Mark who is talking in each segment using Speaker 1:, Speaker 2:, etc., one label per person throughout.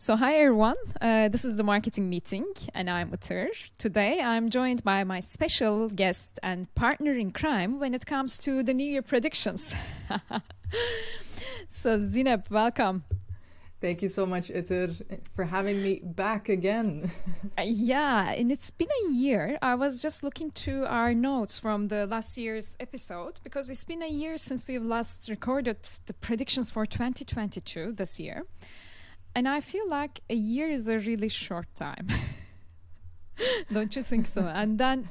Speaker 1: So hi everyone, this is the marketing meeting and I'm Utur. Today I'm joined by my special guest and partner in crime when it comes to the New Year predictions. So Zineb, welcome.
Speaker 2: Thank you so much, Utur, for having me back again.
Speaker 1: Yeah, and it's been a year. I was just looking to our notes from the last year's episode because it's been a year since we've last recorded the predictions for 2022 this year. And I feel like a year is a really short time. Don't you think so? And then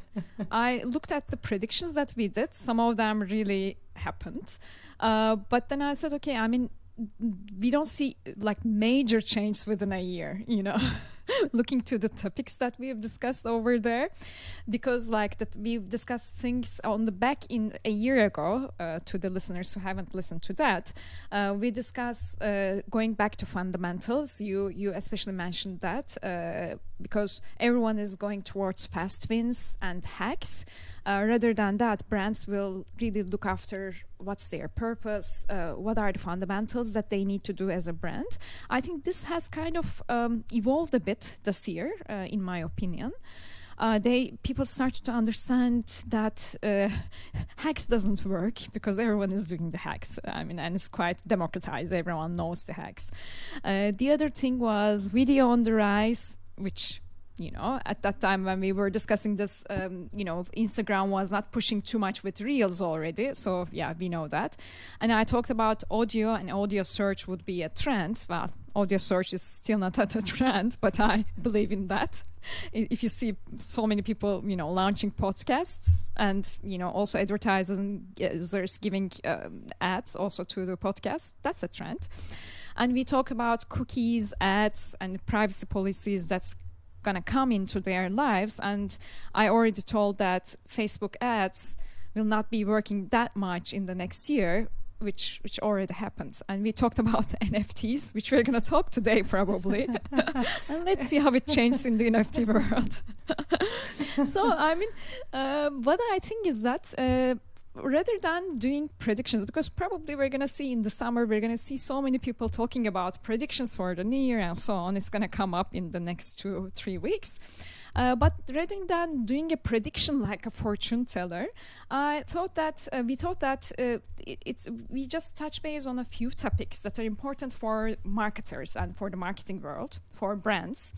Speaker 1: I looked at the predictions that we did. Some of them really happened. But then I said, okay, I mean, we don't see like major change within a year, you know, looking to the topics that we have discussed over there, because like that we've discussed things on the back in a year ago. To the listeners who haven't listened to that, we discussed going back to fundamentals. You especially mentioned that because everyone is going towards fast wins and hacks. Rather than that, brands will really look after what's their purpose, what are the fundamentals that they need to do as a brand. I think this has kind of evolved a bit this year, in my opinion. People start to understand that hacks doesn't work because everyone is doing the hacks. I mean, and it's quite democratized. Everyone knows the hacks. The other thing was video on the rise, which, you know, at that time when we were discussing this, Instagram was not pushing too much with Reels already. So yeah, we know that. And I talked about audio, and audio search would be a trend. Well, audio search is still not at a trend, but I believe in that. If you see so many people, you know, launching podcasts and, you know, also advertisers giving ads also to the podcast, that's a trend. And we talk about cookies, ads, and privacy policies that's going to come into their lives. And I already told that Facebook ads will not be working that much in the next year, which already happened. And we talked about NFTs, which we're going to talk today probably. And let's see how it changes in the NFT world. So, I mean, what I think is that rather than doing predictions, because probably we're going to see in the summer, we're going to see so many people talking about predictions for the new year and so on. It's going to come up in the next 2 or 3 weeks. But rather than doing a prediction like a fortune teller, we thought that we just touch base on a few topics that are important for marketers and for the marketing world, for brands.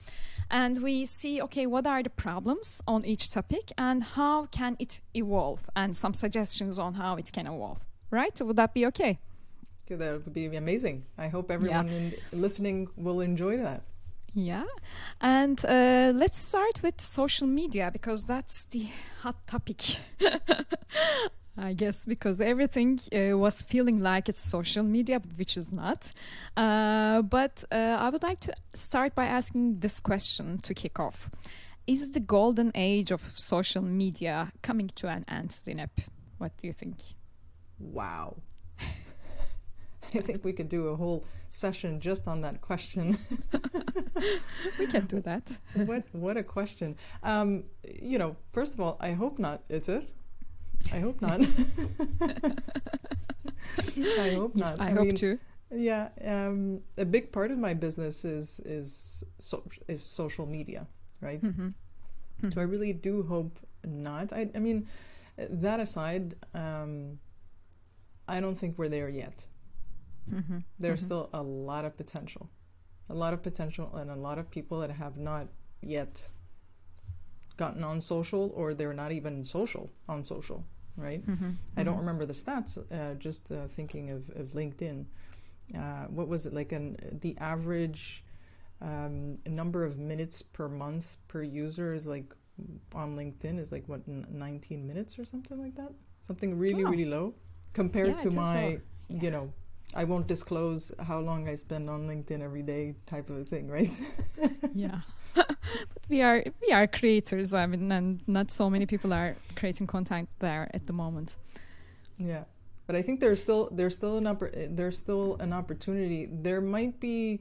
Speaker 1: And we see, okay, what are the problems on each topic and how can it evolve, and some suggestions on how it can evolve, right? Would that be okay?
Speaker 2: Yeah, that would be amazing. I hope everyone listening will enjoy that.
Speaker 1: Yeah, and let's start with social media because that's the hot topic. I guess because everything was feeling like it's social media, which is not. But I would like to start by asking this question to kick off. Is the golden age of social media coming to an end, Zineb? What do you think?
Speaker 2: Wow. I think we could do a whole session just on that question.
Speaker 1: We can do that.
Speaker 2: What a question. First of all, I hope not, Utur. I hope not. I hope not.
Speaker 1: I hope too.
Speaker 2: Yeah, a big part of my business is social media, right? Mm-hmm. Mm-hmm. So I really do hope not. I mean, that aside, I don't think we're there yet. Mm-hmm. There's still a lot of potential, and a lot of people that have not yet gotten on social, or they're not even on social, right? Mm-hmm. I don't remember the stats, just thinking of LinkedIn. What was it, like the average number of minutes per month per user is like on LinkedIn is like what, 19 minutes or something like that? Something really low compared to my, I won't disclose how long I spend on LinkedIn every day type of a thing, right?
Speaker 1: Yeah. But we are creators, I mean, and not so many people are creating content there at the moment.
Speaker 2: Yeah. But I think there's still an opportunity. There might be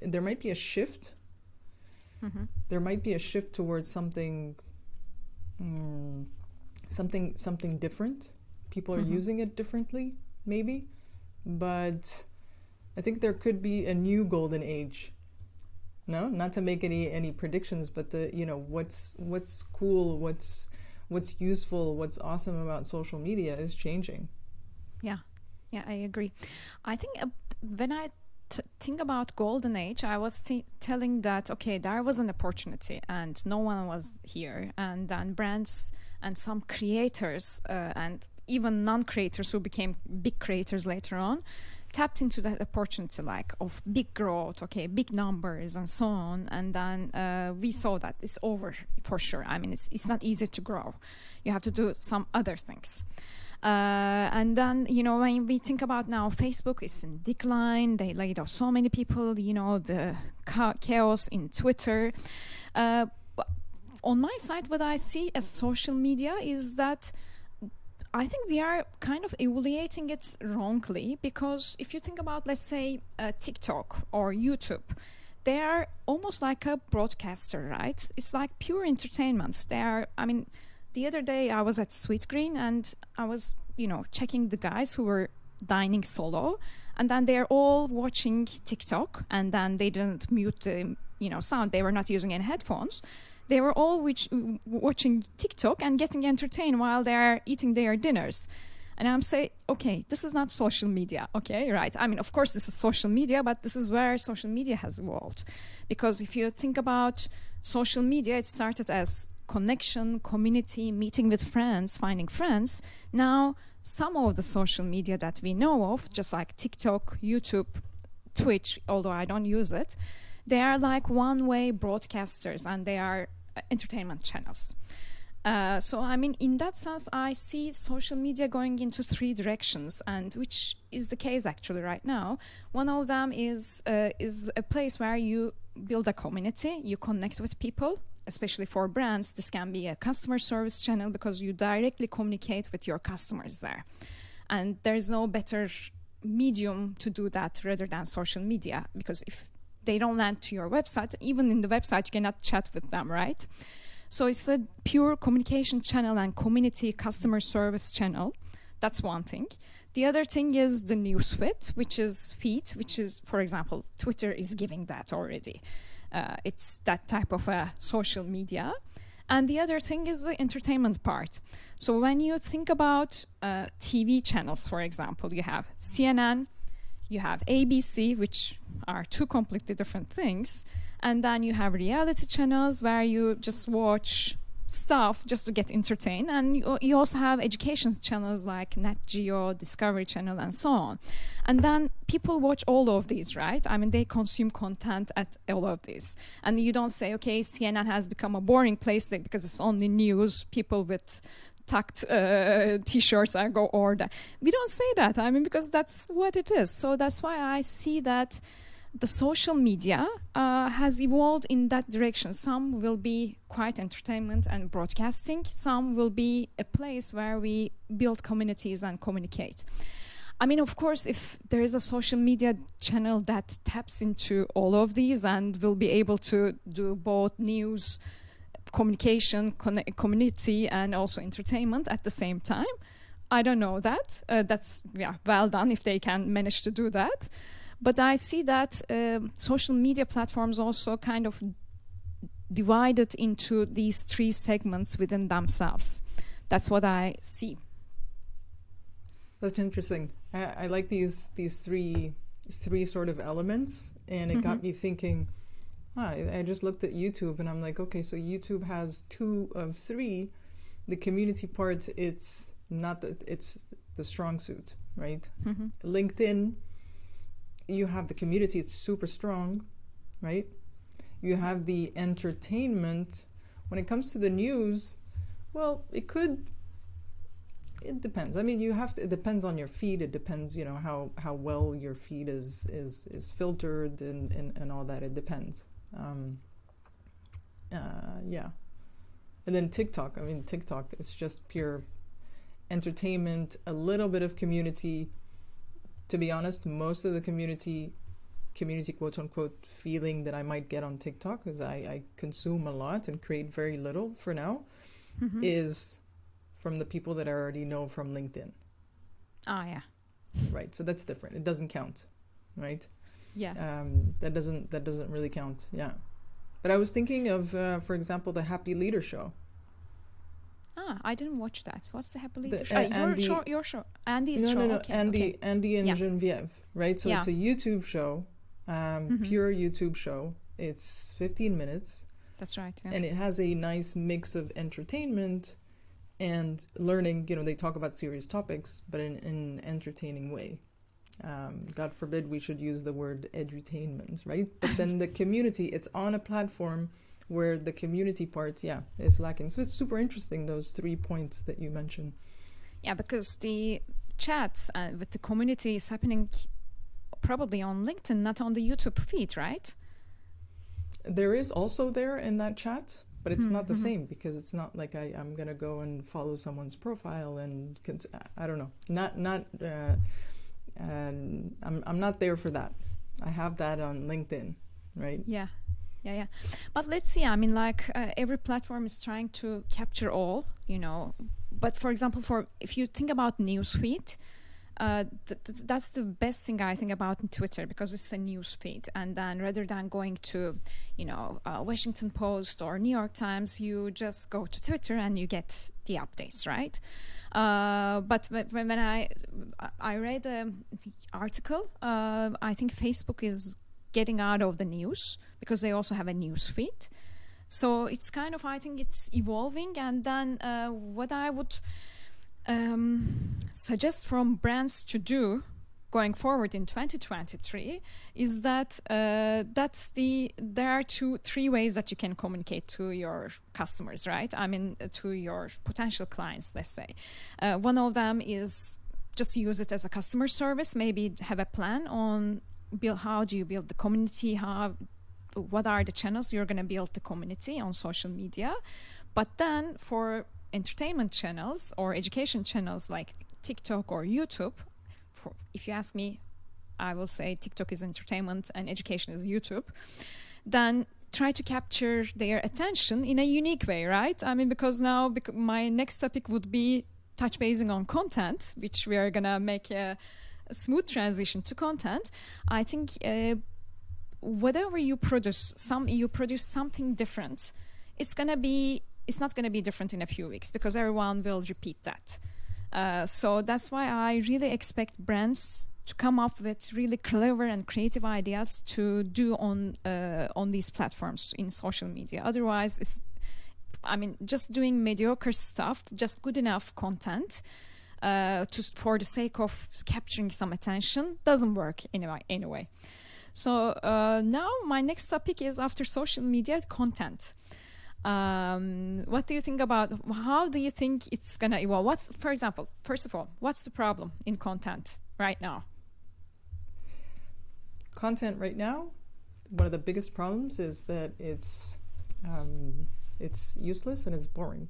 Speaker 2: a shift. Mm-hmm. There might be a shift towards something different. People are using it differently, maybe. But I think there could be a new golden age No, not to make any predictions, but what's cool, what's useful, what's awesome about social media is changing.
Speaker 1: Yeah, yeah, I agree. I think when I think about golden age, I was telling that, okay, there was an opportunity and no one was here, and then brands and some creators and even non-creators who became big creators later on tapped into that opportunity, like of big growth, okay, big numbers and so on. And then we saw that it's over for sure. I mean, it's not easy to grow. You have to do some other things. And then, when we think about now, Facebook is in decline. They laid off so many people, the chaos in Twitter. On my side, what I see as social media is that I think we are kind of evaluating it wrongly, because if you think about, let's say, TikTok or YouTube, they are almost like a broadcaster, right? It's like pure entertainment. The other day I was at Sweet Green and I was, checking the guys who were dining solo, and then they're all watching TikTok, and then they didn't mute the, sound. They were not using any headphones. They were all watching TikTok and getting entertained while they're eating their dinners. And I'm saying, okay, this is not social media, okay, right? I mean, of course, this is social media, but this is where social media has evolved. Because if you think about social media, it started as connection, community, meeting with friends, finding friends. Now, some of the social media that we know of, just like TikTok, YouTube, Twitch, although I don't use it, they are like one-way broadcasters, and they are entertainment channels. So, in that sense, I see social media going into three directions, and which is the case actually right now. One of them is a place where you build a community, you connect with people, especially for brands. This can be a customer service channel because you directly communicate with your customers there. And there's no better medium to do that rather than social media, because if they don't land to your website, even in the website, you cannot chat with them, right? So it's a pure communication channel and community customer service channel. That's one thing. The other thing is the news feed, which is, for example, Twitter is giving that already. It's that type of a social media. And the other thing is the entertainment part. So when you think about TV channels, for example, you have CNN, you have ABC, which are two completely different things. And then you have reality channels where you just watch stuff just to get entertained. And you also have education channels like Nat Geo, Discovery Channel, and so on. And then people watch all of these, right? I mean, they consume content at all of these. And you don't say, okay, CNN has become a boring place because it's only news, people with tucked t-shirts and go order. We don't say that, because that's what it is. So that's why I see that the social media has evolved in that direction. Some will be quite entertainment and broadcasting. Some will be a place where we build communities and communicate. Of course, if there is a social media channel that taps into all of these and will be able to do both news, communication, community, and also entertainment at the same time, I don't know that. That's well done if they can manage to do that. But I see that social media platforms also kind of divided into these three segments within themselves. That's what I see.
Speaker 2: That's interesting. I like these three sort of elements, and it got me thinking. I just looked at YouTube, and I'm like, okay, so YouTube has 2 of 3. The community part, it's the strong suit, right? Mm-hmm. LinkedIn, you have the community, it's super strong, right? You have the entertainment. When it comes to the news, well, it depends. It depends on your feed. It depends, how well your feed is filtered and all that. It depends. Yeah. And then TikTok. TikTok is just pure entertainment, a little bit of community. To be honest, most of the community quote unquote feeling that I might get on TikTok, because I consume a lot and create very little for now, is from the people that I already know from LinkedIn.
Speaker 1: Oh, yeah.
Speaker 2: Right. So that's different. It doesn't count. Right.
Speaker 1: Yeah.
Speaker 2: That doesn't really count. Yeah. But I was thinking of, for example, the Happy Leader show.
Speaker 1: I didn't watch that. What's the Happy Leader
Speaker 2: The,
Speaker 1: show?
Speaker 2: Andy,
Speaker 1: Your show. Andy's
Speaker 2: no,
Speaker 1: show.
Speaker 2: no, no.
Speaker 1: Okay.
Speaker 2: Andy and
Speaker 1: Yeah.
Speaker 2: Genevieve, right? So
Speaker 1: Yeah.
Speaker 2: it's a YouTube show, pure YouTube show. It's 15 minutes,
Speaker 1: That's right. Yeah.
Speaker 2: and it has a nice mix of entertainment and learning. You know, they talk about serious topics, but in an entertaining way. God forbid we should use the word edutainment, right? But then the community, it's on a platform where the community part, is lacking. So it's super interesting, those 3 points that you mentioned.
Speaker 1: Yeah, because the chats with the community is happening probably on LinkedIn, not on the YouTube feed, right?
Speaker 2: There is also there in that chat, but it's not the same, because it's not like I'm going to go and follow someone's profile and I don't know. I'm not there for that. I have that on LinkedIn, right?
Speaker 1: Yeah. But let's see. I mean, like every platform is trying to capture all, you know. But for example, if you think about newsfeed, that's the best thing I think about Twitter, because it's a newsfeed. And then rather than going to, you know, Washington Post or New York Times, you just go to Twitter and you get the updates, right? But when I read an article, I think Facebook is getting out of the news because they also have a news feed. So it's kind of, I think it's evolving. And then what I would suggest from brands to do going forward in 2023 is that there are 3 ways that you can communicate to your customers, right? I mean, to your potential clients, let's say. One of them is just use it as a customer service, maybe have a plan on how do you build the community, what are the channels you're going to build the community on social media. But then for entertainment channels or education channels like TikTok or YouTube, if you ask me, I will say TikTok is entertainment and education is YouTube, then try to capture their attention in a unique way, right? I mean, because now my next topic would be touch basing on content, which we are going to make a smooth transition to content. I think whatever you produce something different. It's not going to be different in a few weeks, because everyone will repeat that. So that's why I really expect brands to come up with really clever and creative ideas to do on these platforms in social media. Otherwise, just doing mediocre stuff, just good enough content for the sake of capturing some attention doesn't work anyway. So now my next topic is, after social media, content. What do you think about, how do you think it's going to evolve? First of all, what's the problem in content right now?
Speaker 2: Content right now, one of the biggest problems is that it's useless and it's boring.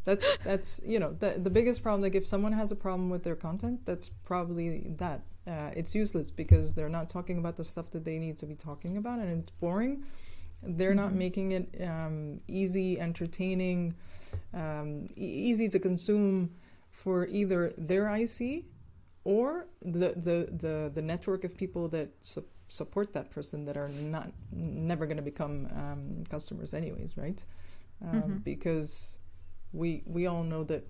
Speaker 2: That's the biggest problem. Like, if someone has a problem with their content, that's probably that. It's useless because they're not talking about the stuff that they need to be talking about, and it's boring. They're not making it easy, entertaining, easy to consume for either their IC or the network of people that support that person, that are never going to become customers anyways, right? Because we all know that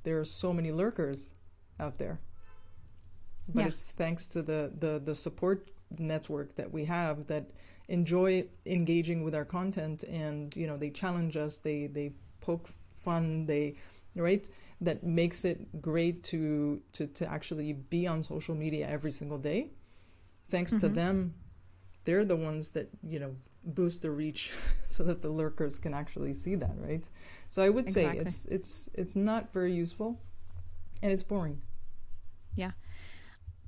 Speaker 2: there are so many lurkers out there, but it's thanks to the support network that we have that enjoy engaging with our content, and they challenge us, they poke fun, that makes it great to actually be on social media every single day. Thanks to them, they're the ones that boost the reach so that the lurkers can actually see that, right? So I would say it's not very useful, and it's boring.
Speaker 1: Yeah,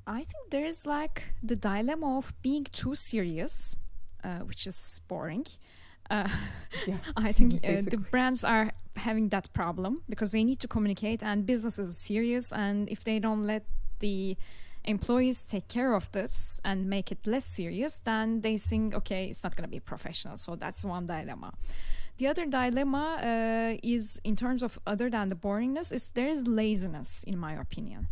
Speaker 1: I think there is like the dilemma of being too serious, which is boring. I think the brands are having that problem because they need to communicate, and business is serious, and if they don't let the employees take care of this and make it less serious, then they think, okay, it's not going to be professional. So that's one dilemma. The other dilemma is, in terms of other than the boringness, is there is laziness, in my opinion.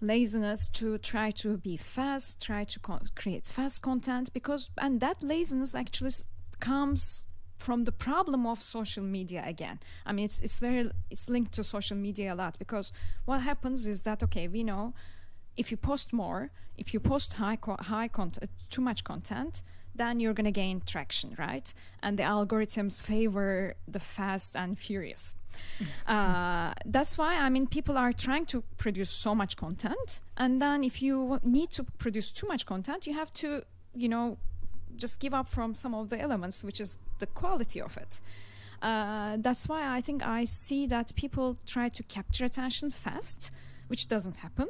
Speaker 1: laziness to try to be fast, try to create fast content, and that laziness actually comes from the problem of social media again. I mean, it's linked to social media a lot, because what happens is that, okay, we know if you post more, if you post high content, too much content, then you're going to gain traction, right? And the algorithms favor the fast and furious. That's why, I mean, people are trying to produce so much content, and then if you need to produce too much content, you have to, just give up from some of the elements, which is the quality of it. That's why I think I see that people try to capture attention fast, which doesn't happen.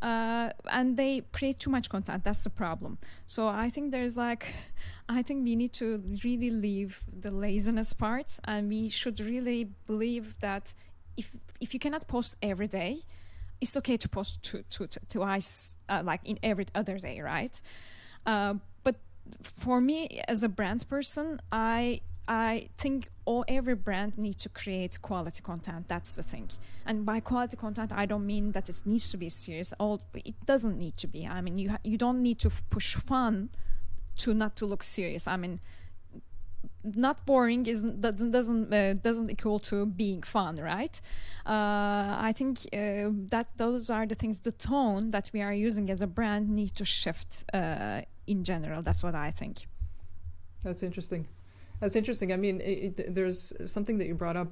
Speaker 1: And they create too much content. That's the problem. So I think I think we need to really leave the laziness part, and we should really believe that if you cannot post every day, it's okay to post twice, like in every other day, right? But for me, as a brand person, I think every brand needs to create quality content. That's the thing. And by quality content, I don't mean that it needs to be serious. It doesn't need to be. I mean, you don't need to push fun not to look serious. I mean, not boring doesn't equal to being fun, right? I think that those are the things. The tone that we are using as a brand need to shift in general. That's what I think.
Speaker 2: That's interesting. That's interesting. I mean, there's something that you brought up,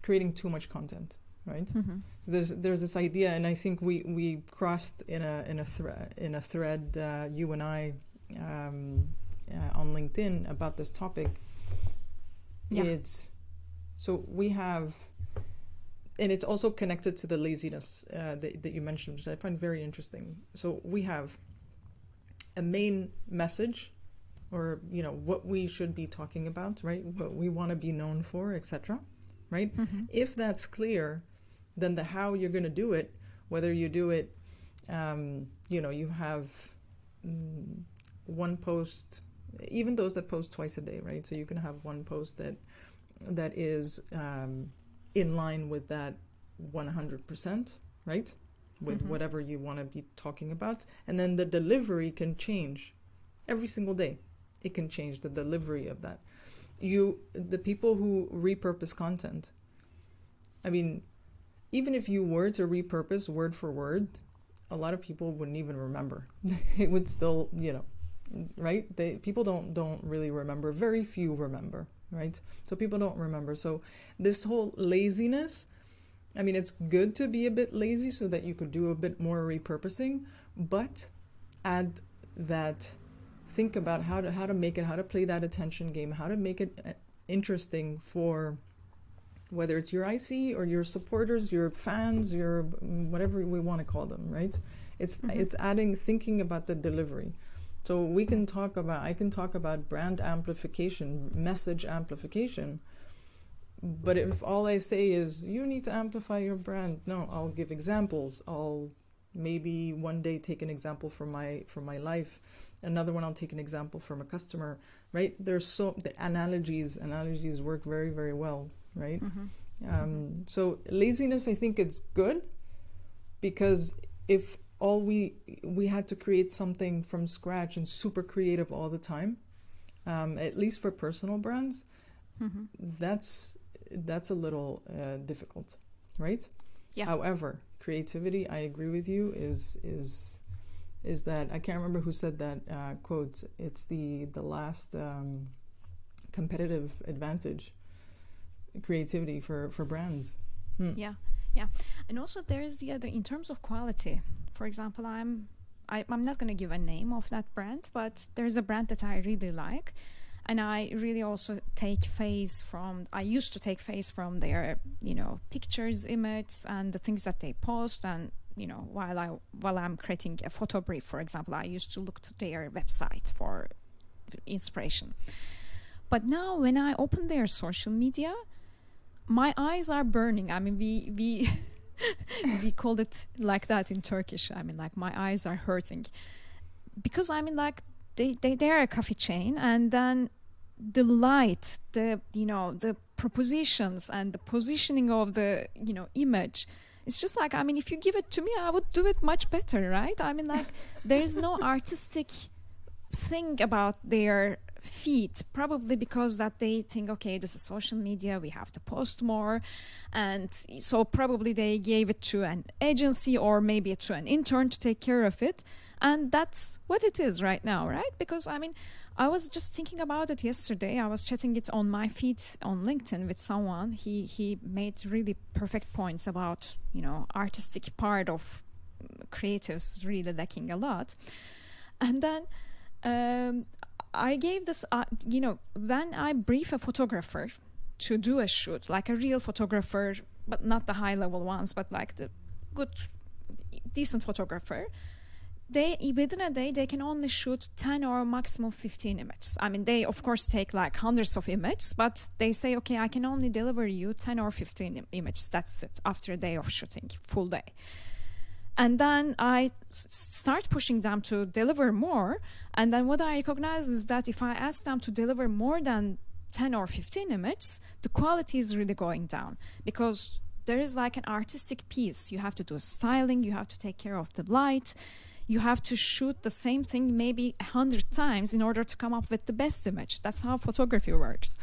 Speaker 2: creating too much content, right? Mm-hmm. So there's this idea, and I think we crossed in a thread, you and I, on LinkedIn about this topic. Yeah. We have, and it's also connected to the laziness that you mentioned, which I find very interesting. So we have a main message, or what we should be talking about, right? What we want to be known for, etc. Right? Mm-hmm. If that's clear, then the how you're going to do it, whether you do it, you have one post, even those that post twice a day, right? So you can have one post that is in line with that 100%, right? With mm-hmm. whatever you want to be talking about, and then the delivery can change every single day. It can change the delivery of that. The people who repurpose content, I mean, even if you were to repurpose word for word, a lot of people wouldn't even remember. It would still, right? People don't really remember. Very few remember, right? So people don't remember. So this whole laziness, I mean, it's good to be a bit lazy so that you could do a bit more repurposing, but add that. Think about how to play that attention game, how to make it interesting for whether it's your IC or your supporters, your fans, your whatever we want to call them, right? It's thinking about the delivery. So I can talk about brand amplification, message amplification, but if all I say is you need to amplify your brand, no, I'll give examples. I'll maybe one day take an example from my life. Another one, I'll take an example from a customer, right? There's the analogies work very, very well, right? Mm-hmm. So laziness, I think it's good, because if all we had to create something from scratch and super creative all the time, at least for personal brands, mm-hmm. that's a little difficult, right? Yeah. However, creativity, I agree with you, is that, I can't remember who said that quote, it's the last competitive advantage, creativity for brands.
Speaker 1: Yeah. And also there is the other, in terms of quality. For example, I'm not going to give a name of that brand, but there's a brand that I really like, and I really also I used to take face from their, pictures, images, and the things that they post. And while I'm creating a photo brief, for example, I used to look to their website for inspiration. But now when I open their social media, my eyes are burning. I mean, we we called it like that in Turkish. I mean, like, my eyes are hurting, because I mean, like, they're a coffee chain, and then the light, the propositions and the positioning of the image, It's just like, I mean, if you give it to me, I would do it much better, right? I mean, like, there is no artistic thing about their feed, probably because that they think, okay, this is social media, we have to post more, and so probably they gave it to an agency or maybe to an intern to take care of it, and that's what it is right now, right? Because I mean, I was just thinking about it yesterday. I was chatting it on my feed on LinkedIn with someone. He made really perfect points about, you know, artistic part of creatives really lacking a lot. And then I gave this, you know, when I brief a photographer to do a shoot, like a real photographer, but not the high level ones, but like the good, decent photographer, they, within a day, they can only shoot 10 or maximum 15 images. I mean, they of course take like hundreds of images, but they say, okay, I can only deliver you 10 or 15 images. That's it, after a day of shooting, full day. And then I start pushing them to deliver more. And then what I recognize is that if I ask them to deliver more than 10 or 15 images, the quality is really going down, because there is like an artistic piece. You have to do styling, you have to take care of the light, you have to shoot the same thing maybe 100 times in order to come up with the best image. That's how photography works.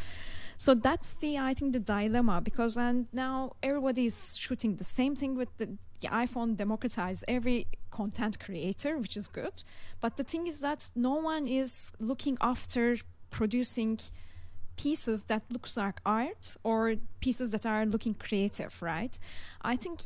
Speaker 1: So that's I think the dilemma, because and now everybody is shooting the same thing with the iPhone democratized every content creator, which is good. But the thing is that no one is looking after producing pieces that looks like art or pieces that are looking creative, right? I think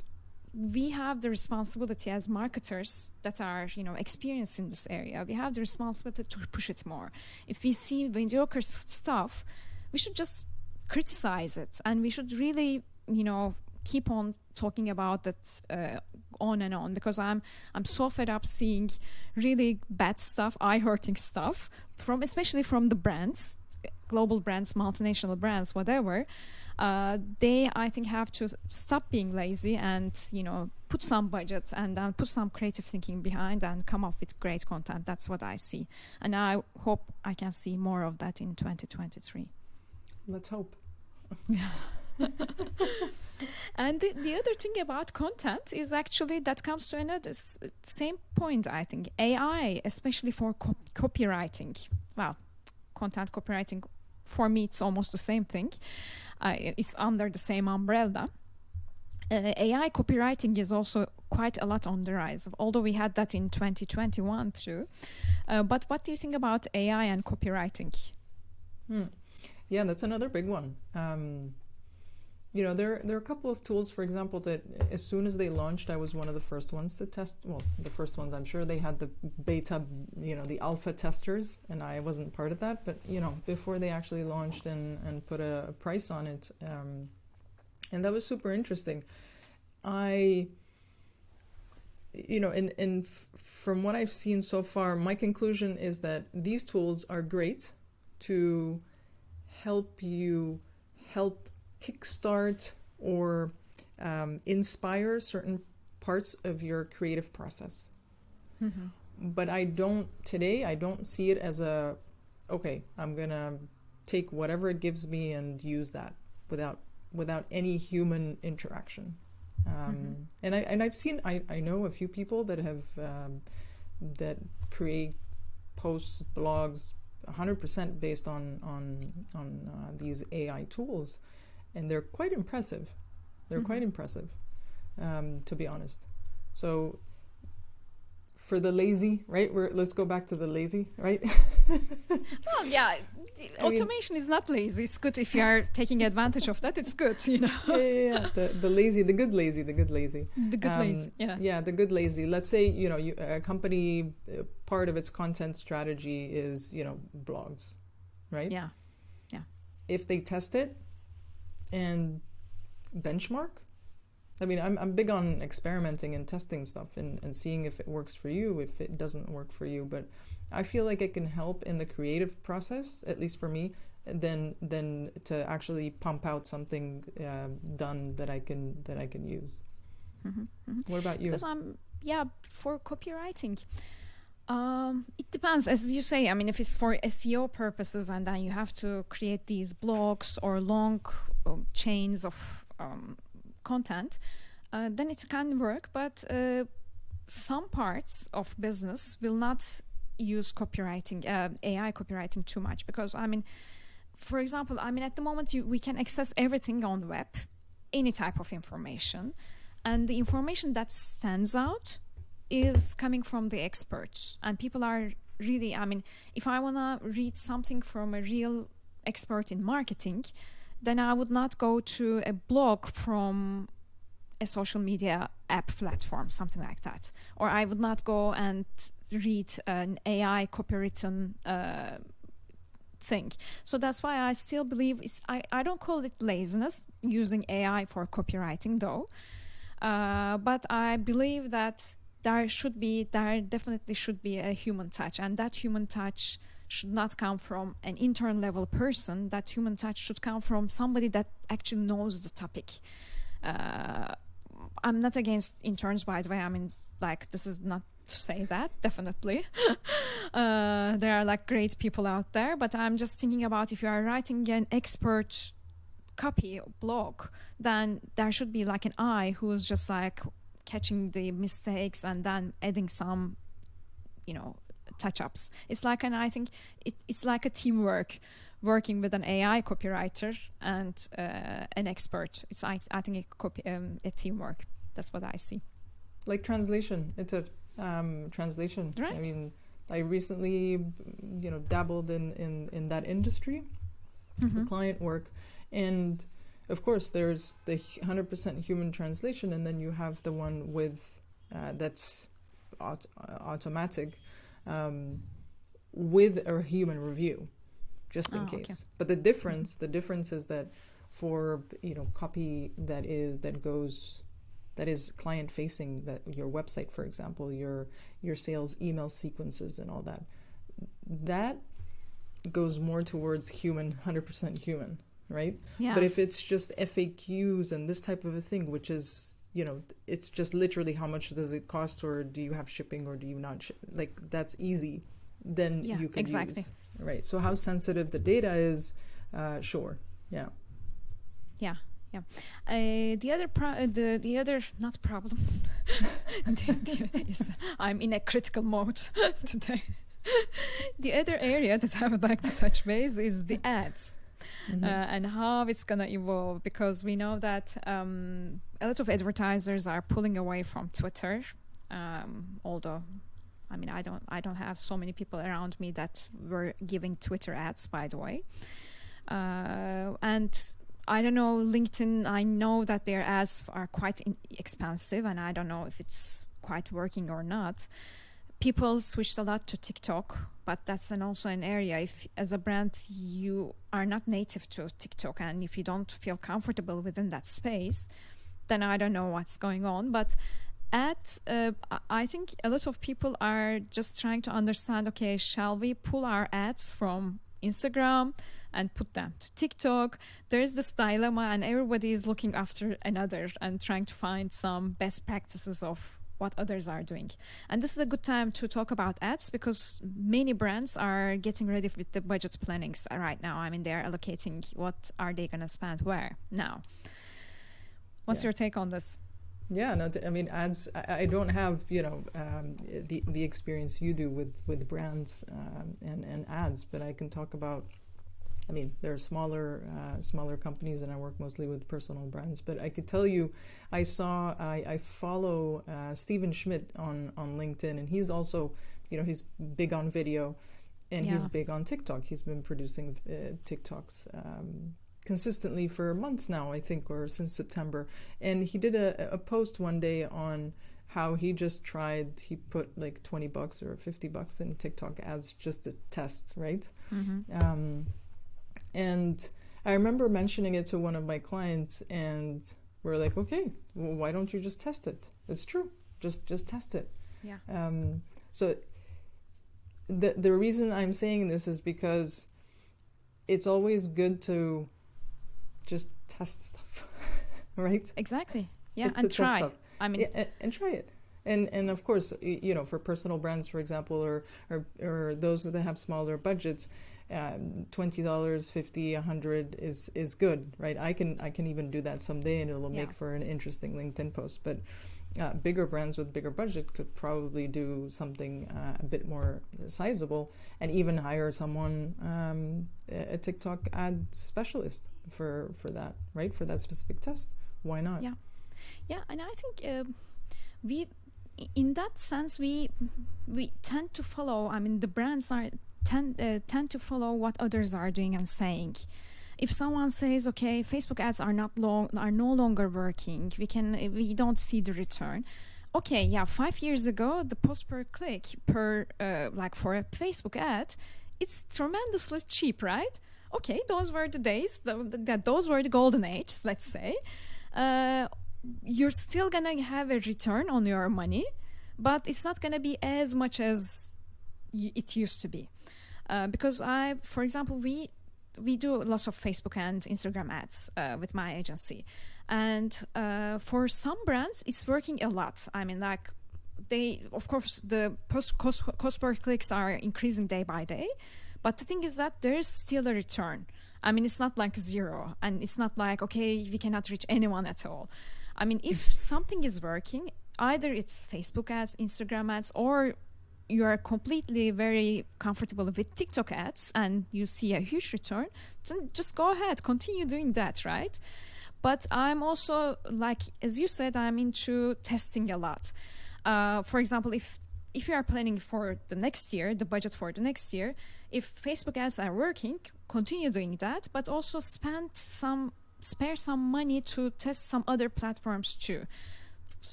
Speaker 1: we have the responsibility as marketers that are, you know, experienced in this area. We have the responsibility to push it more. If we see mediocre stuff, we should just criticize it, and we should really, you know, keep on talking about that on and on, because I'm so fed up seeing really bad stuff, eye-hurting stuff from, especially from the brands, global brands, multinational brands, whatever. They, I think, have to stop being lazy and, you know, put some budget and then put some creative thinking behind and come up with great content. That's what I see, and I hope I can see more of that in 2023.
Speaker 2: Let's hope.
Speaker 1: And the other thing about content is actually that comes to another same point, I think. AI, especially for copywriting. Well, content copywriting, for me, it's almost the same thing. It's under the same umbrella. AI copywriting is also quite a lot on the rise, although we had that in 2021 too. But what do you think about AI and copywriting?
Speaker 2: Yeah, that's another big one. You know, there are a couple of tools, for example, that as soon as they launched, I was one of the first ones to test. Well, the first ones, I'm sure they had the beta, you know, the alpha testers, and I wasn't part of that. But, you know, before they actually launched and put a price on it, and that was super interesting. You know, and from what I've seen so far, my conclusion is that these tools are great to help kickstart or inspire certain parts of your creative process. Mm-hmm. But I don't see it as okay, I'm gonna take whatever it gives me and use that without any human interaction. And I've seen, I know a few people that have that create posts, blogs 100% based on these AI tools, and they're quite impressive. They're quite impressive, to be honest. So for the lazy, right? Let's go back to the lazy, right?
Speaker 1: Well, yeah. Automation is not lazy. It's good if you are taking advantage of that. It's good, you know.
Speaker 2: Yeah. The lazy, the good lazy.
Speaker 1: The good lazy. Yeah.
Speaker 2: Yeah, the good lazy. Let's say, you know, a company, part of its content strategy is, you know, blogs, right?
Speaker 1: Yeah.
Speaker 2: If they test it and benchmark, I mean, I'm big on experimenting and testing stuff and seeing if it works for you, if it doesn't work for you. But I feel like it can help in the creative process, at least for me, than to actually pump out something done that I can use. What about you?
Speaker 1: Because for copywriting, it depends, as you say. I mean, if it's for SEO purposes, and then you have to create these blogs or long chains of content, then it can work. But some parts of business will not use copywriting, AI copywriting too much, because I mean, for example, I mean, at the moment we can access everything on the web, any type of information, and the information that stands out is coming from the experts, and people are really, I mean, if I want to read something from a real expert in marketing, then I would not go to a blog from a social media app platform, something like that. Or I would not go and read an AI copywritten thing. So that's why I still believe I don't call it laziness using AI for copywriting though. But I believe that there definitely should be a human touch, and that human touch should not come from an intern level person. That human touch should come from somebody that actually knows the topic. I'm not against interns, by the way. I mean, like, this is not to say that, definitely. There are like great people out there, but I'm just thinking about if you are writing an expert copy blog, then there should be like an eye who's just like catching the mistakes and then adding some, touch-ups. It's like, and I think it's like a teamwork, working with an AI copywriter and an expert. It's I think a teamwork. That's what I see.
Speaker 2: Like translation, it's a translation.
Speaker 1: Right.
Speaker 2: I mean, I recently, dabbled in that industry, for client work, and of course there's the 100% human translation, and then you have the one with that's automatic, with a human review, just in case. Okay. But the difference is that for copy that is client facing, that your website, for example, your sales email sequences and all that goes more towards human, 100% human, right? Yeah. But if it's just FAQs and this type of a thing, which is it's just literally how much does it cost, or do you have shipping, or do you not like, that's easy, then you can use, right? So how sensitive the data is, sure. Yeah. The other not problem is I'm in a critical mode today. The other area that I would like to touch base is the ads. And how it's gonna evolve, because we know that a lot of advertisers are pulling away from Twitter, although I mean I don't have so many people around me that were giving Twitter ads, by the way, and I don't know, LinkedIn, I know that their ads are quite expensive, and I don't know if it's quite working or not. People switched a lot to TikTok, but that's also an area, if as a brand you are not native to TikTok and if you don't feel comfortable within that space, then I don't know what's going on. But I think a lot of people are just trying to understand, okay, shall we pull our ads from Instagram and put them to TikTok? There's this dilemma, and everybody is looking after another and trying to find some best practices of what others are doing. And this is a good time to talk about ads, because many brands are getting ready with the budget plannings right now. I mean, they're allocating what are they going to spend where now. What's your take on this? Yeah, no, I mean, ads, I don't have, the experience you do with brands and ads, but I can talk about, I mean, there are smaller companies, and I work mostly with personal brands. But I could tell you, I follow Steven Schmidt on LinkedIn, and he's also, he's big on video, and he's big on TikTok. He's been producing TikToks consistently for months now, I think, or since September. And he did a post one day on how he put like $20 or $50 in TikTok ads just to test, right? And I remember mentioning it to one of my clients, and we're like, okay, well, why don't you just test it? It's true. Just test it. Yeah. So the reason I'm saying this is because it's always good to just test stuff, right?
Speaker 1: Exactly. Yeah, and try.
Speaker 2: I mean, and try it. And of course, for personal brands, for example, or those that have smaller budgets, $20, 50, 100 is good, right? I can even do that someday, and it'll make for an interesting LinkedIn post. But bigger brands with bigger budget could probably do something a bit more sizable, and even hire someone, a TikTok ad specialist for that, right? For that specific test. Why not?
Speaker 1: Yeah, and I think we, in that sense, we tend to follow. I mean, the brands tend to follow what others are doing and saying. If someone says, okay, Facebook ads are no longer working, we don't see the return. Okay, 5 years ago, the post per click like for a Facebook ad, it's tremendously cheap, right? Okay, those were the days, those were the golden age, let's say. You're still gonna have a return on your money, but it's not gonna be as much as it used to be. Because for example, we do lots of Facebook and Instagram ads with my agency. And for some brands, it's working a lot. I mean, like of course, the cost per clicks are increasing day by day. But the thing is that there is still a return. I mean, it's not like zero. And it's not like, okay, we cannot reach anyone at all. I mean, if something is working, either it's Facebook ads, Instagram ads, or you are completely very comfortable with TikTok ads and you see a huge return, then just go ahead, continue doing that, right? But I'm also, like, as you said, I'm into testing a lot. For example, if you are planning for the next year, the budget for the next year, if Facebook ads are working, continue doing that, but also spare some money to test some other platforms too.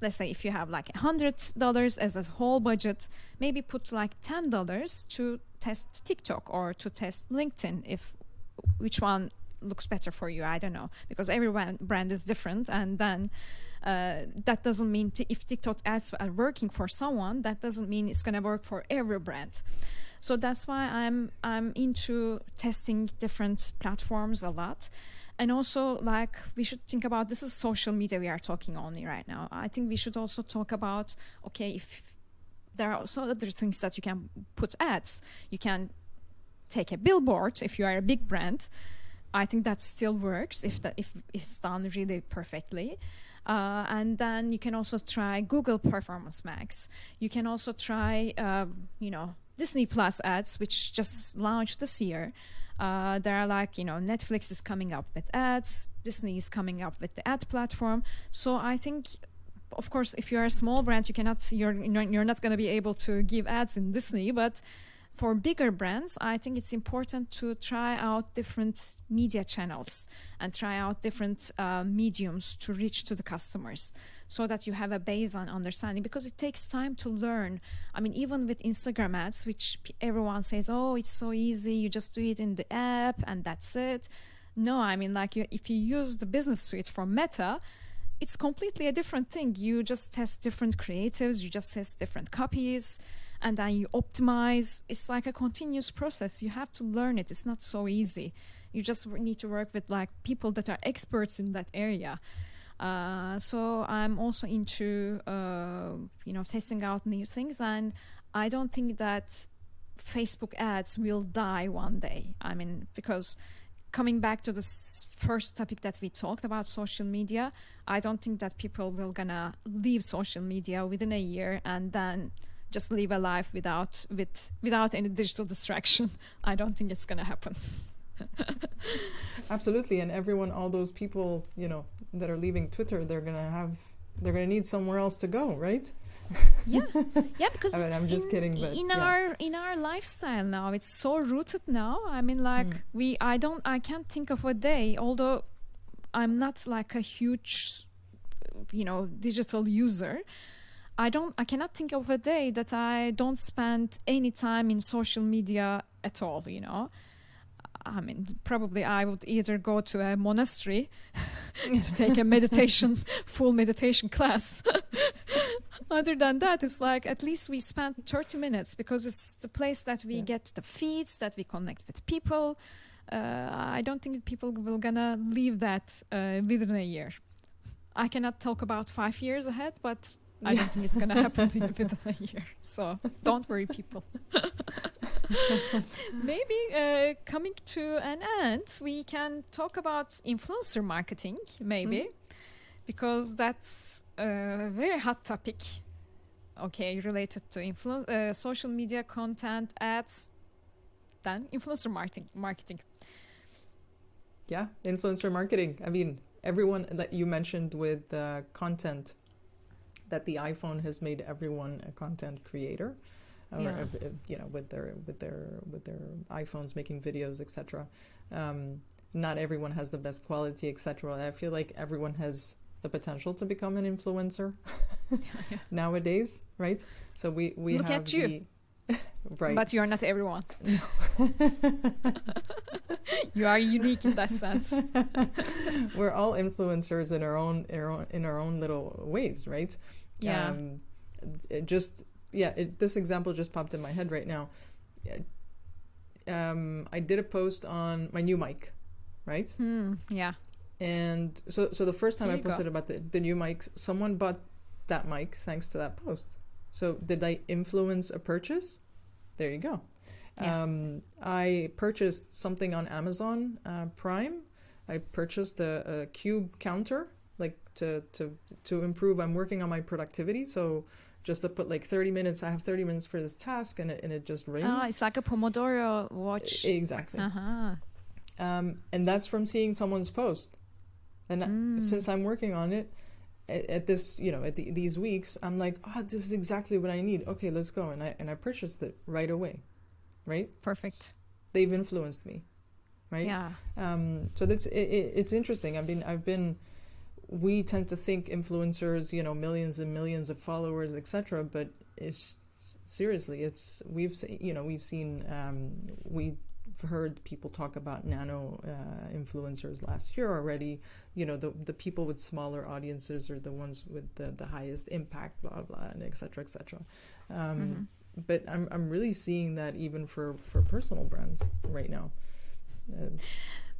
Speaker 1: Let's say if you have like $100 as a whole budget, maybe put like $10 to test TikTok or to test LinkedIn, which one looks better for you, I don't know, because every brand is different. And then that doesn't mean if TikTok ads are working for someone, that doesn't mean it's going to work for every brand. So that's why I'm into testing different platforms a lot. And also, like, we should think about, this is social media we are talking only right now. I think we should also talk about, okay, if there are also other things that you can put ads. You can take a billboard if you are a big brand. I think that still works if it's done really perfectly. And then you can also try Google Performance Max. You can also try, Disney Plus ads, which just launched this year. There are like, Netflix is coming up with ads, Disney is coming up with the ad platform. So I think, of course, if you're a small brand, you're not going to be able to give ads in Disney, but for bigger brands, I think it's important to try out different media channels and try out different mediums to reach to the customers so that you have a base on understanding, because it takes time to learn. I mean, even with Instagram ads, which everyone says, oh, it's so easy, you just do it in the app and that's it. No, I mean, like if you use the business suite from Meta, it's completely a different thing. You just test different creatives, you just test different copies, and then you optimize. It's like a continuous process. You have to learn it. It's not so easy. You just need to work with like people that are experts in that area. So I'm also into, testing out new things. And I don't think that Facebook ads will die one day. I mean, because coming back to the first topic that we talked about, social media, I don't think that people will gonna leave social media within a year and then just live a life without any digital distraction. I don't think it's going to happen.
Speaker 2: Absolutely. And all those people, that are leaving Twitter, they're going to need somewhere else to go, right?
Speaker 1: Yeah, because
Speaker 2: I'm just kidding, but
Speaker 1: in our lifestyle now, it's so rooted now. I mean, like I can't think of a day, although I'm not like a huge, digital user. I cannot think of a day that I don't spend any time in social media at all, I mean, probably I would either go to a monastery to take a full meditation class. Other than that, it's like at least we spend 30 minutes because it's the place that we get the feeds, that we connect with people. I don't think people will gonna leave that within a year. I cannot talk about 5 years ahead, but I don't think it's going to happen within a year. So don't worry, people. Maybe coming to an end, we can talk about influencer marketing, maybe, because that's a very hot topic. Okay, related to social media content, ads, then influencer marketing.
Speaker 2: Yeah, influencer marketing. I mean, everyone that you mentioned with content, that the iPhone has made everyone a content creator, with their iPhones making videos, etc. Not everyone has the best quality, etc. I feel like everyone has the potential to become an influencer nowadays, right? So we
Speaker 1: look
Speaker 2: have
Speaker 1: at you.
Speaker 2: Right.
Speaker 1: But you're not everyone. You are unique in that sense.
Speaker 2: We're all influencers in our own little ways, right?
Speaker 1: Yeah.
Speaker 2: This example just popped in my head right now. I did a post on my new mic, right?
Speaker 1: Yeah.
Speaker 2: And so the first time I posted about the new mic, someone bought that mic thanks to that post. So did I influence a purchase? There you go. Yeah. I purchased something on Amazon Prime. I purchased a cube counter, like to improve. I'm working on my productivity, so just to put like 30 minutes. I have 30 minutes for this task, and it just rings.
Speaker 1: Oh, it's like a Pomodoro watch.
Speaker 2: Exactly.
Speaker 1: Uh-huh.
Speaker 2: And that's from seeing someone's post. And since I'm working on it, at this, these weeks, I'm like, this is exactly what I need. Okay, let's go. And I purchased it right away. Right?
Speaker 1: Perfect.
Speaker 2: They've influenced me. Right?
Speaker 1: Yeah.
Speaker 2: So that's it's interesting. I mean, we tend to think influencers, millions and millions of followers, etc. But it's seriously, we've heard people talk about nano influencers last year already. The people with smaller audiences are the ones with the highest impact, blah blah, and etc. etc. But I'm really seeing that even for personal brands right now.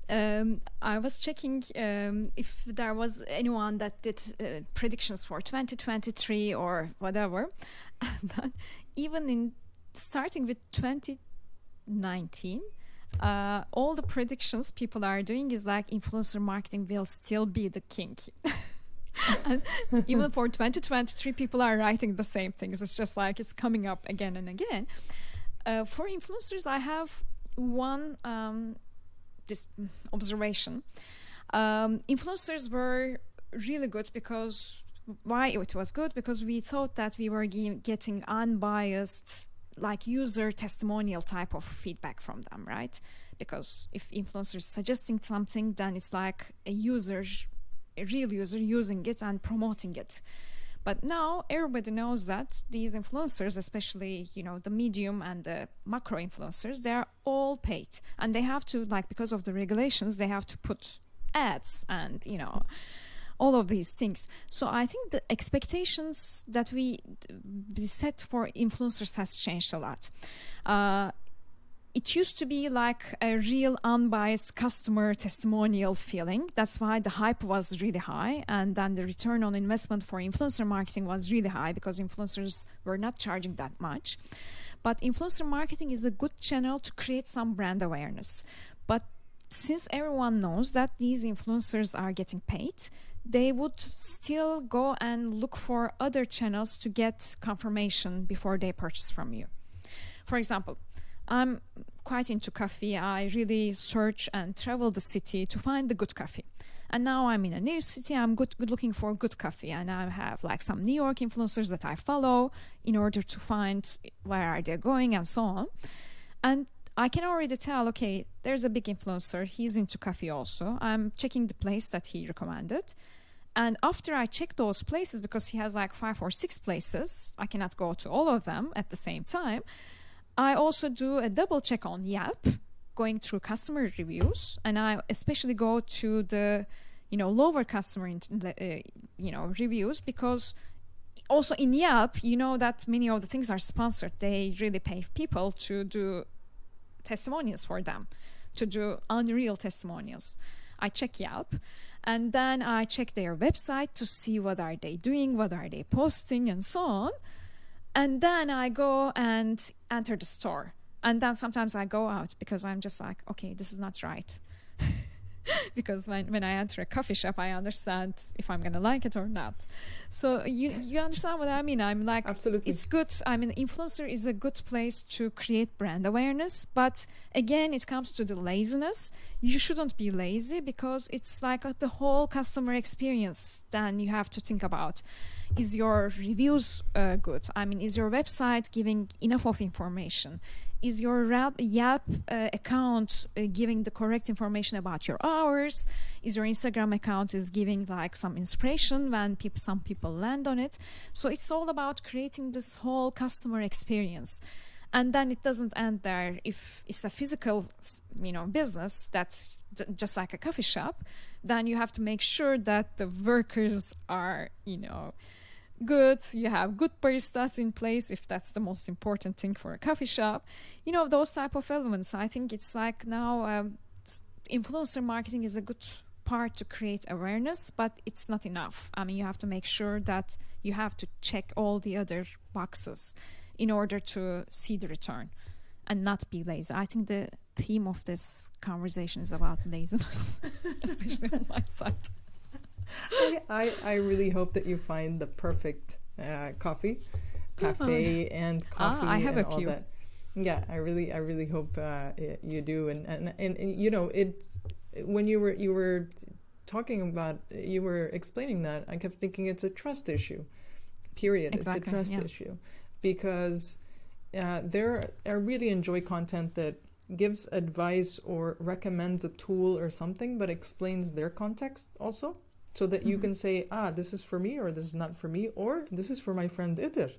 Speaker 1: I was checking if there was anyone that did predictions for 2023 or whatever. And even starting with 2019, all the predictions people are doing is like influencer marketing will still be the king. And even for 2023, people are writing the same things. It's just like it's coming up again and again. For influencers, I have one this observation. Influencers were really good because why it was good? Because we thought that we were getting unbiased, like user testimonial type of feedback from them, right? Because if influencers suggesting something, then it's like a real user using it and promoting it. But now everybody knows that these influencers, especially, the medium and the macro influencers, they are all paid. And they have to, because of the regulations, they have to put ads and, all of these things. So I think the expectations that we set for influencers has changed a lot. It used to be like a real unbiased customer testimonial feeling. That's why the hype was really high. And then the return on investment for influencer marketing was really high because influencers were not charging that much. But influencer marketing is a good channel to create some brand awareness. But since everyone knows that these influencers are getting paid, they would still go and look for other channels to get confirmation before they purchase from you. For example, I'm quite into coffee. I really search and travel the city to find the good coffee. And now I'm in a new city. I'm good looking for good coffee. And I have some New York influencers that I follow in order to find where are they going and so on. And I can already tell, okay, there's a big influencer. He's into coffee also. I'm checking the place that he recommended. And after I check those places, because he has 5 or 6 places, I cannot go to all of them at the same time. I also do a double check on Yelp, going through customer reviews, and I especially go to the, lower customer, reviews, because also in Yelp, that many of the things are sponsored. They really pay people to do testimonials for them, to do unreal testimonials. I check Yelp, and then I check their website to see what are they doing, what are they posting, and so on. And then I go and enter the store. And then sometimes I go out because I'm just like, okay, this is not right. Because when I enter a coffee shop, I understand if I'm going to like it or not. So you understand what I mean? I'm like,
Speaker 2: Absolutely.
Speaker 1: it's good. I mean, influencer is a good place to create brand awareness. But again, it comes to the laziness. You shouldn't be lazy because it's like the whole customer experience. Then you have to think about, is your reviews good? I mean, is your website giving enough of information? Is your Yelp account giving the correct information about your hours? Is your Instagram account is giving like some inspiration when some people land on it? So it's all about creating this whole customer experience. And then it doesn't end there. If it's a physical, business that's just like a coffee shop, then you have to make sure that the workers are, good, you have good baristas in place, if that's the most important thing for a coffee shop, those type of elements. I think it's like now influencer marketing is a good part to create awareness, but it's not enough. I mean, you have to make sure that you have to check all the other boxes in order to see the return and not be lazy. I think the theme of this conversation is about laziness, especially on my side.
Speaker 2: I really hope that you find the perfect cafe and coffee
Speaker 1: I have
Speaker 2: and
Speaker 1: a
Speaker 2: all
Speaker 1: few.
Speaker 2: that. Yeah, I really hope you do. And it when you were talking about, you were explaining that, I kept thinking it's a trust issue. Period.
Speaker 1: Exactly,
Speaker 2: it's a trust issue because I really enjoy content that gives advice or recommends a tool or something, but explains their context also. So that you can say, this is for me, or this is not for me, or this is for my friend Itir,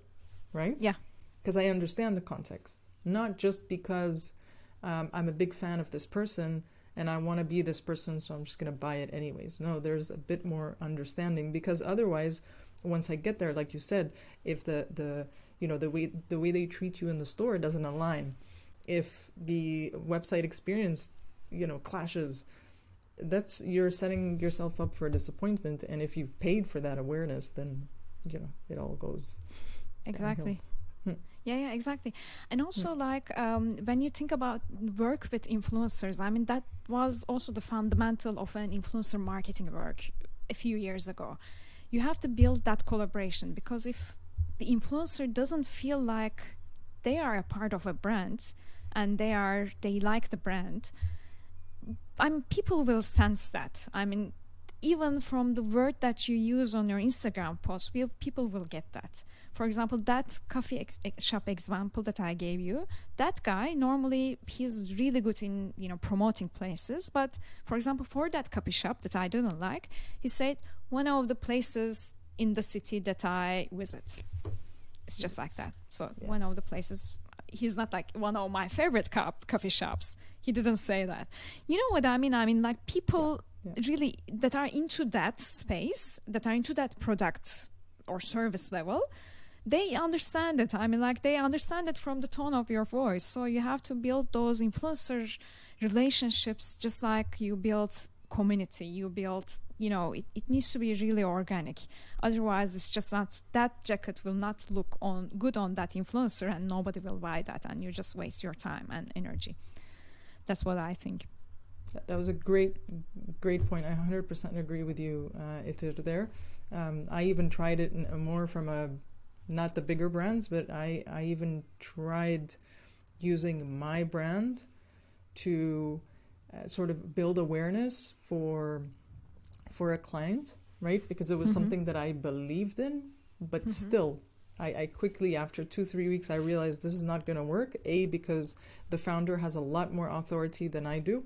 Speaker 2: right?
Speaker 1: Yeah.
Speaker 2: Because I understand the context. Not just because I'm a big fan of this person and I want to be this person, so I'm just going to buy it anyways. No, there's a bit more understanding, because otherwise, once I get there, like you said, if the way they treat you in the store doesn't align, if the website experience, clashes, you're setting yourself up for disappointment. And if you've paid for that awareness, then it all goes
Speaker 1: Exactly. Yeah, exactly. And also when you think about work with influencers, I mean, that was also the fundamental of an influencer marketing work a few years ago. You have to build that collaboration, because if the influencer doesn't feel like they are a part of a brand and they like the brand, people will sense that. I mean, even from the word that you use on your Instagram post, people will get that. For example, that coffee shop example that I gave you, that guy, normally he's really good in, promoting places. But for example, for that coffee shop that I didn't like, he said, one of the places in the city that I visit. It's just like that. So one of the places, he's not like one of my favorite coffee shops. He didn't say that. You know what I mean? I mean, like people really that are into that space, that are into that product or service level, they understand it. I mean, like they understand it from the tone of your voice. So you have to build those influencer relationships just like you build community. You build, it needs to be really organic. Otherwise, it's just not, that jacket will not look good on that influencer and nobody will buy that. And you just waste your time and energy. That's what I think.
Speaker 2: That was a great point. I 100% agree with you, Itir, there. I even tried it more from not the bigger brands, but I even tried using my brand to sort of build awareness for a client, right? Because it was something that I believed in, but still, I quickly, after 2-3 weeks, I realized this is not going to work. Because the founder has a lot more authority than I do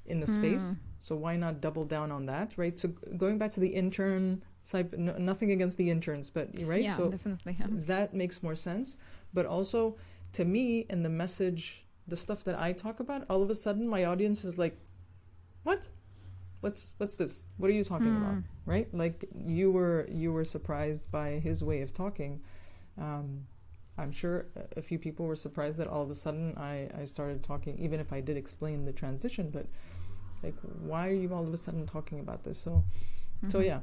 Speaker 2: in the space. So why not double down on that, right? So going back to the intern side, nothing against the interns, but right?
Speaker 1: Yeah,
Speaker 2: so
Speaker 1: definitely.
Speaker 2: That makes more sense. But also, to me, in the message, the stuff that I talk about, all of a sudden my audience is like, what? What's this? What are you talking about? Right? Like you were surprised by his way of talking. I'm sure a few people were surprised that all of a sudden I started talking, even if I did explain the transition. But Like, why are you all of a sudden talking about this? So yeah.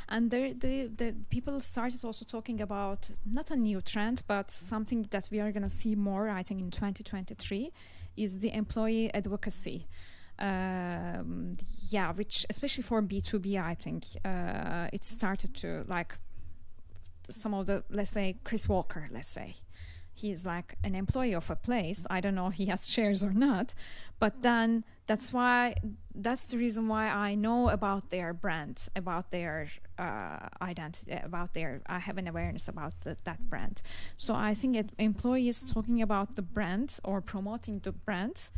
Speaker 1: And the people started also talking about not a new trend, but something that we are going to see more, I think, in 2023, is the employee advocacy. Which especially for B2B, I think it started to, like, some of the, let's say, Chris Walker, let's say. He's like an employee of a place. I don't know he has shares or not, but then that's the reason why I know about their brand, about their identity, I have an awareness about that brand. So I think employees talking about the brand or promoting the brand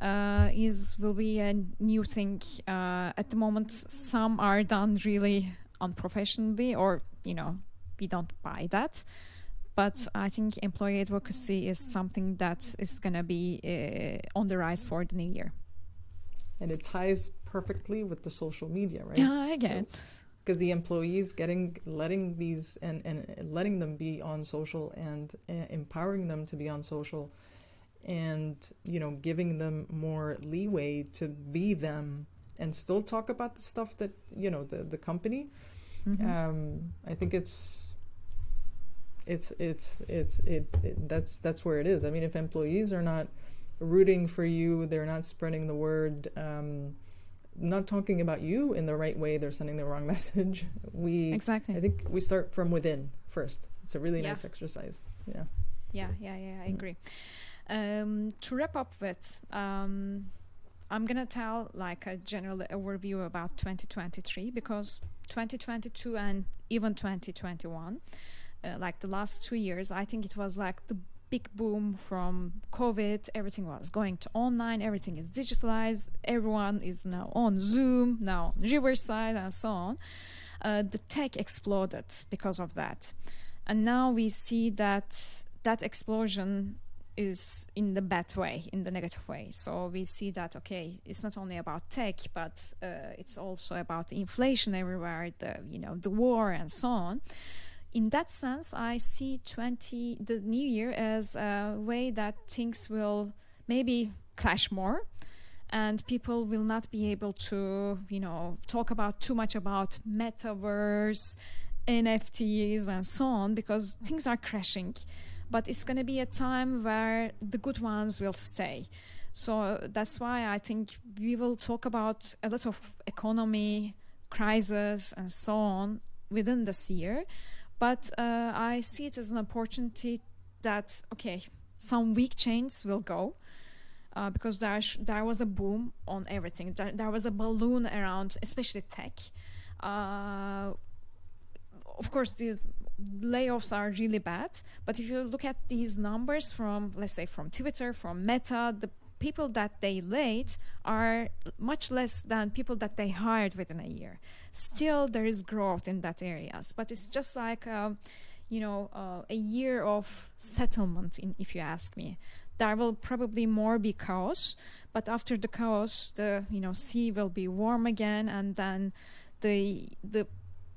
Speaker 1: will be a new thing. At the moment, some are done really unprofessionally, or we don't buy that. But I think employee advocacy is something that is going to be on the rise for the new year.
Speaker 2: And it ties perfectly with the social media, right?
Speaker 1: Yeah, I get it.
Speaker 2: Because the employees letting these and letting them be on social and empowering them to be on social, and giving them more leeway to be them and still talk about the stuff that the company. I think that's where it is. I mean, if employees are not rooting for you, they're not spreading the word, not talking about you in the right way, they're sending the wrong message.
Speaker 1: Exactly.
Speaker 2: I think we start from within first. It's a really nice exercise. Yeah.
Speaker 1: I agree. To wrap up with, I'm gonna tell like a general overview about 2023, because 2022 and even 2021, like the last 2 years, I think it was like the big boom from COVID. Everything was going to online, everything is digitalized, everyone is now on Zoom, now on Riverside, and so on. The tech exploded because of that. And now we see that explosion is in the bad way, in the negative way. So we see that, okay, it's not only about tech, but it's also about inflation everywhere, the war and so on. In that sense, I see the new year as a way that things will maybe clash more, and people will not be able to, talk about too much about metaverse, NFTs, and so on, because things are crashing. But it's going to be a time where the good ones will stay. So that's why I think we will talk about a lot of economy, crisis, and so on within this year. But I see it as an opportunity that, okay, some weak chains will go, because there was a boom on everything. There was a balloon around, especially tech. Of course, the layoffs are really bad. But if you look at these numbers from, let's say, from Twitter, from Meta, the people that they laid are much less than people that they hired within a year. Still, there is growth in that areas, but it's just like a year of settlement. If you ask me, there will probably more be chaos, but after the chaos, the sea will be warm again, and then the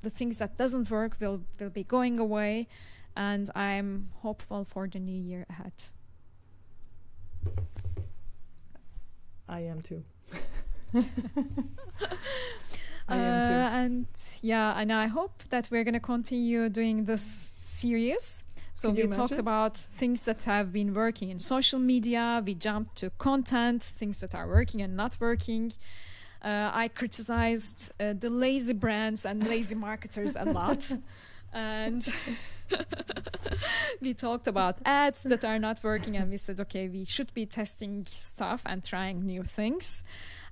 Speaker 1: things that doesn't work will be going away, and I'm hopeful for the new year ahead.
Speaker 2: I am too.
Speaker 1: And I hope that we're going to continue doing this series. So we talked about things that have been working in social media. We jumped to content, things that are working and not working. I criticized the lazy brands and lazy marketers a lot. And we talked about ads that are not working, and we said, okay, we should be testing stuff and trying new things.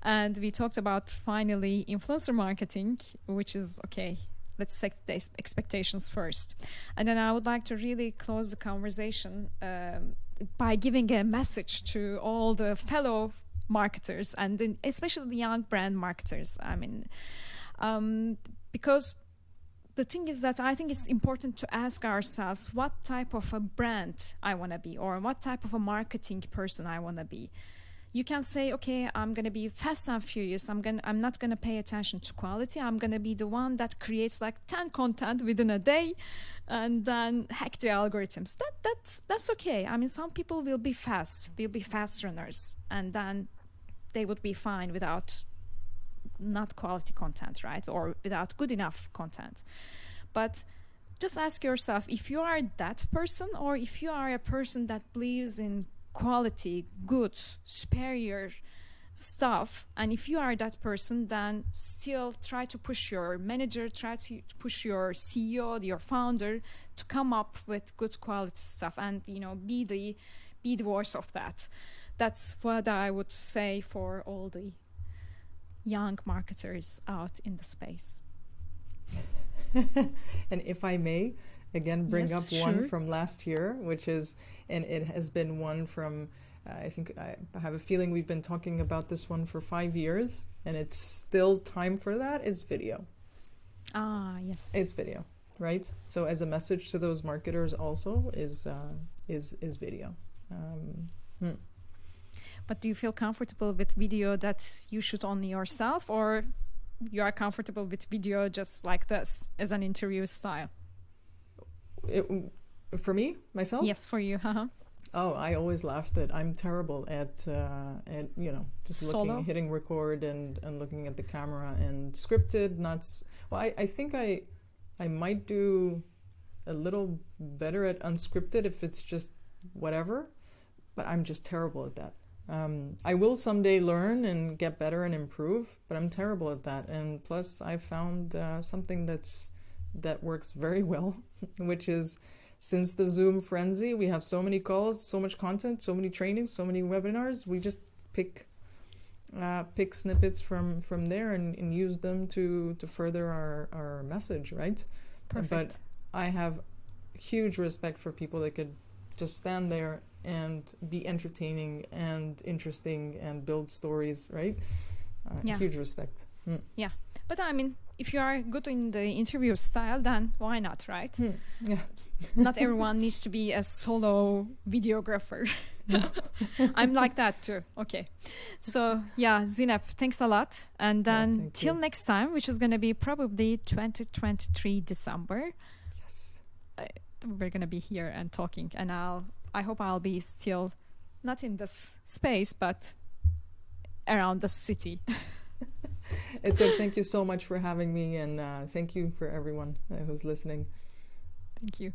Speaker 1: And we talked about, finally, influencer marketing, which is, okay, let's set the expectations first. And then I would like to really close the conversation by giving a message to all the fellow marketers, and especially the young brand marketers. I mean, because the thing is that I think it's important to ask ourselves what type of a brand I want to be, or what type of a marketing person I want to be. You can say, okay, I'm going to be fast and furious. I'm not going to pay attention to quality. I'm going to be the one that creates like 10 content within a day and then hack the algorithms. That's okay. I mean, some people will be fast runners, and then they would be fine without not quality content, right? Or without good enough content. But just ask yourself if you are that person, or if you are a person that believes in quality, good, superior stuff, and if you are that person, then still try to push your manager, try to push your CEO, your founder, to come up with good quality stuff, and be the voice of that. That's what I would say for all the young marketers out in the space.
Speaker 2: And if I may, again, bring up
Speaker 1: Yes,
Speaker 2: one
Speaker 1: sure.
Speaker 2: from last year, which is, and it has been one from, I think I have a feeling we've been talking about this one for 5 years, and it's still time for that, is video.
Speaker 1: Yes.
Speaker 2: It's video, right? So as a message to those marketers also is video.
Speaker 1: But do you feel comfortable with video that you shoot only yourself, or you are comfortable with video just like this as an interview style?
Speaker 2: For me, myself?
Speaker 1: Yes, for you.
Speaker 2: Oh, I always laughed that I'm terrible at just
Speaker 1: Solo?
Speaker 2: hitting record and looking at the camera, and scripted, I think I might do a little better at unscripted if it's just whatever, but I'm just terrible at that. I will someday learn and get better and improve, but I'm terrible at that. And plus, I found something that works very well, which is, since the Zoom frenzy, we have so many calls, so much content, so many trainings, so many webinars. We just pick snippets from there and use them to further our message, right?
Speaker 1: Perfect.
Speaker 2: But I have huge respect for people that could just stand there and be entertaining and interesting and build stories, right?
Speaker 1: Yeah.
Speaker 2: Huge respect.
Speaker 1: Yeah. But I mean, if you are good in the interview style, then why not, right?
Speaker 2: Yeah.
Speaker 1: Not everyone needs to be a solo videographer. I'm like that too. Okay. So yeah, Zineb, thanks a lot. And then till next time, which is going to be probably 2023 December.
Speaker 2: Yes.
Speaker 1: We're going to be here and talking, and I hope I'll be still not in this space, but around the city.
Speaker 2: Thank you so much for having me, and thank you for everyone who's listening.
Speaker 1: Thank you.